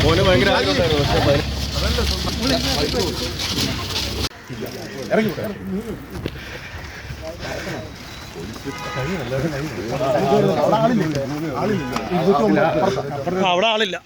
മോന് ഭയങ്കര ആഗ്രഹമുണ്ടായിരുന്നു. അവിടെ ആളില്ല.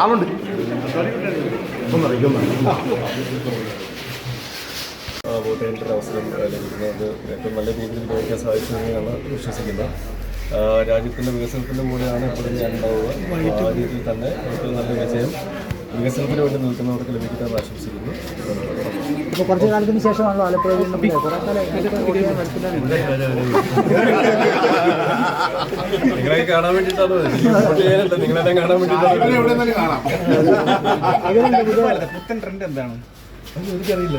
ആളുണ്ട് വോട്ടേണ്ട അവസരം ലഭിക്കുന്നത് ഏറ്റവും നല്ല രീതിയിൽ ഉപയോഗിക്കാൻ സാധിച്ചതെന്നാണ് വിശ്വസിക്കുന്നത്. രാജ്യത്തിൻ്റെ വികസനത്തിൻ്റെ കൂടെയാണ് എപ്പോഴും ഞാൻ ഉണ്ടാവുക. ആ രീതിയിൽ തന്നെ ഏറ്റവും നല്ല വിജയം വികസനത്തിന് വേണ്ടി നിൽക്കുന്നവർക്ക് ലഭിക്കുമെന്ന് ആശംസിക്കുന്നു. ഇപ്പോൾ കുറച്ച് കാലത്തിന് ശേഷമാണല്ലോ ആലപ്പുഴയിൽ നിങ്ങളെ കാണാൻ വേണ്ടിയിട്ടാണ്, നിങ്ങളെല്ലാം കാണാൻ വേണ്ടിയിട്ടാണ്. പുത്തൻ ട്രെൻഡ് എന്താണ്? എനിക്കറിയില്ല.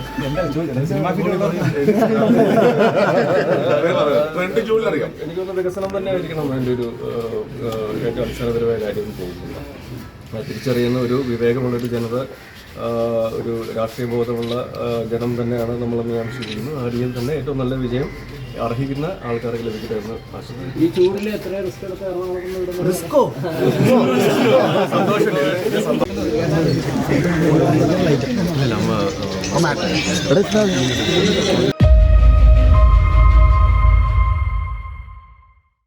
എനിക്കൊന്ന് വികസനം തന്നെ ആയിരിക്കണം എൻ്റെ ഒരു ഏറ്റവും അടിസ്ഥാനപരമായ കാര്യം തോന്നുന്നില്ല. തിരിച്ചറിയുന്ന ഒരു വിവേകമുള്ളൊരു ജനത, ഒരു രാഷ്ട്രീയ ബോധമുള്ള ജനം തന്നെയാണ് നമ്മളെന്ന് ഞാൻ വിശ്വസിക്കുന്നു. ആ രീതിയിൽ തന്നെ ഏറ്റവും നല്ല വിജയം അർഹിക്കുന്ന ആൾക്കാർക്ക് ലഭിക്കട്ടെ എന്ന് ആശംസിക്കുന്നു. ഈ ചൂടിൽ എത്ര റിസ്ക് എടുത്ത് റിസ്കോ സന്തോഷം.